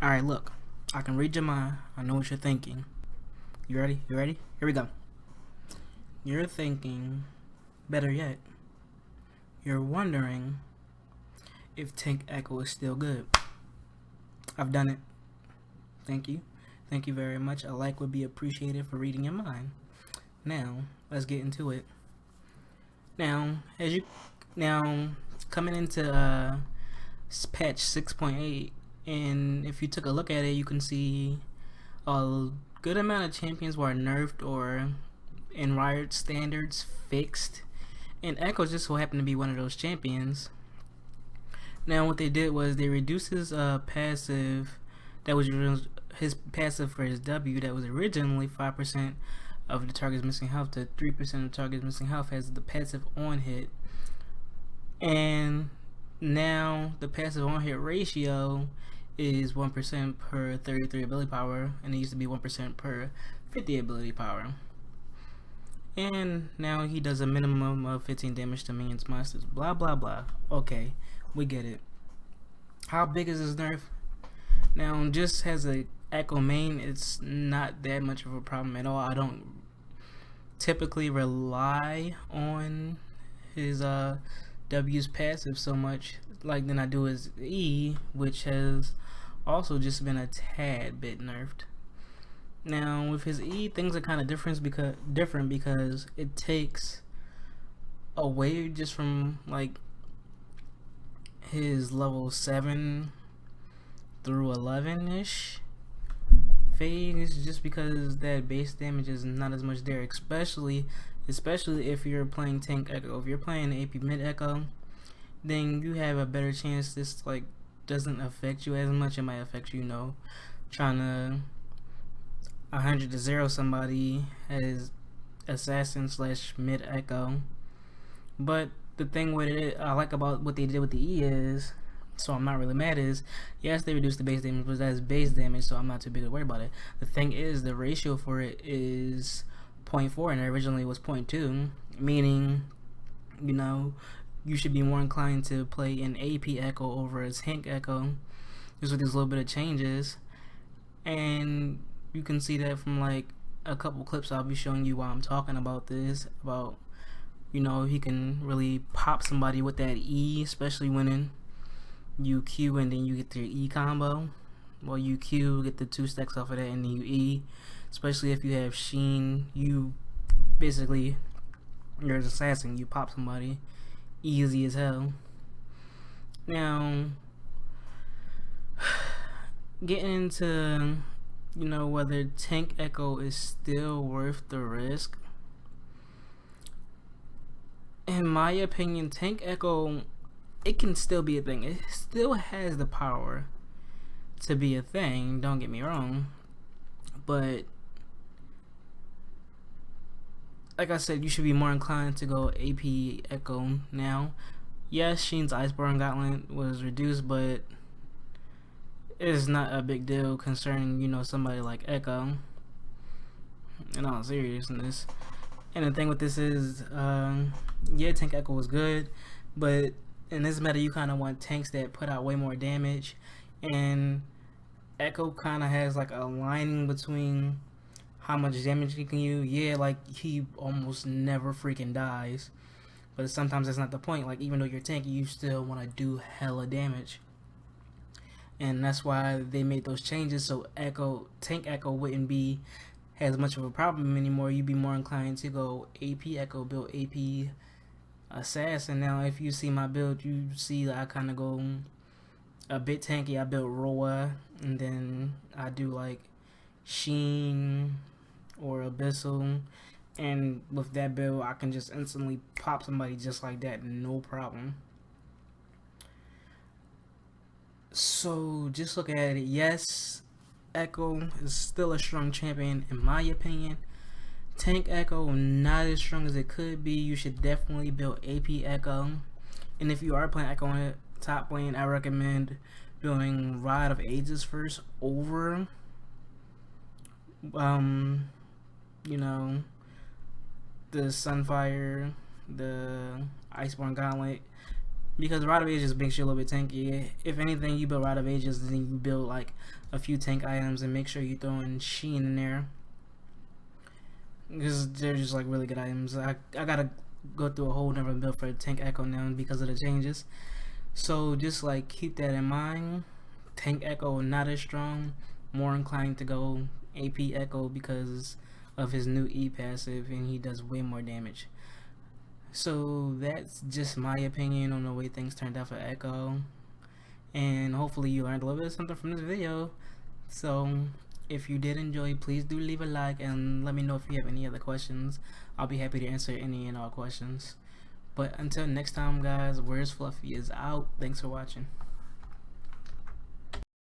Alright, look. I can read your mind. I know what you're thinking. You ready? You ready? Here we go. You're thinking, better yet, you're wondering if Tank Ekko is still good. I've done it. Thank you. Thank you very much. A like would be appreciated for reading your mind. Now, let's get into it. Now, coming into patch 6.8, and if you took a look at it, you can see a good amount of champions were nerfed or in Riot standards fixed, and Ekko just so happened to be one of those champions. Now what they did was they reduced his passive, that was his passive for his W that was originally 5% of the target's missing health to 3% of the target's missing health as the passive on hit, and now the passive on hit ratio is 1% per 33 ability power, and it used to be 1% per 50 ability power. And now he does a minimum of 15 damage to minions, monsters, blah blah blah. Okay, we get it. How big is this nerf? Now, just as a Ekko main, it's not that much of a problem at all. I don't typically rely on his W's passive so much like than I do his E, which has also just been a tad bit nerfed. Now with his E, things are kind of different because it takes away just from like his level 7 through 11-ish phase, just because that base damage is not as much there, especially if you're playing Tank Ekko. If you're playing AP mid Ekko, then you have a better chance this like doesn't affect you as much. It might affect you, trying to 100 to 0 somebody as assassin slash mid Ekko. But the thing with it I like about what they did with the E is, so I'm not really mad, is yes, they reduced the base damage, but that's base damage, so I'm not too big to worry about it. The thing is, the ratio for it is 0.4 and it originally was 0.2, meaning you should be more inclined to play an AP Ekko over a Tank Ekko just with these little bit of changes. And you can see that from like a couple clips I'll be showing you while I'm talking about this, about he can really pop somebody with that E, especially when you Q and then you get your E combo. Well, you Q, get the 2 stacks off of that, and then you E. Especially if you have Sheen, you basically, you're an assassin, you pop somebody easy as hell. Now, getting into whether Tank Ekko is still worth the risk, in my opinion, Tank Ekko, it can still be a thing. It still has the power to be a thing, don't get me wrong, but like I said, you should be more inclined to go AP Ekko now. Yes, Sheen's Iceborne Gauntlet was reduced, but it's not a big deal concerning somebody like Ekko, in all seriousness. And the thing with this is, yeah, Tank Ekko was good, but in this meta you kind of want tanks that put out way more damage, and Ekko kind of has like a lining between how much damage he can use. Yeah, like he almost never freaking dies, but sometimes that's not the point. Like, even though you're tanky, you still want to do hella damage, and that's why they made those changes, so Tank Ekko wouldn't be as much of a problem anymore. You'd be more inclined to go AP Ekko, build AP Assassin. Now if you see my build, you see that I kind of go a bit tanky. I built Roa, and then I do like Sheen or Abyssal, and with that build I can just instantly pop somebody just like that, no problem. So just look at it. Yes, Ekko is still a strong champion in my opinion. Tank Ekko not as strong as it could be. You should definitely build AP Ekko, and if you are playing Ekko on top lane, I recommend doing Rod of Ages first over the Sunfire, the Iceborne Gauntlet, because Rod of Ages makes you a little bit tanky. If anything, you build Rod of Ages, then you build like a few tank items, and make sure you throw in Sheen in there, because they're just like really good items. I gotta go through a whole nother build for Tank Ekko now because of the changes. So just like keep that in mind. Tank Ekko not as strong, more inclined to go AP Ekko because of his new E passive, and he does way more damage. So that's just my opinion on the way things turned out for Ekko, and hopefully you learned a little bit of something from this video. So if you did enjoy, please do leave a like and let me know if you have any other questions. I'll be happy to answer any and all questions. But until next time, guys, Where's Fluffy is out. Thanks for watching.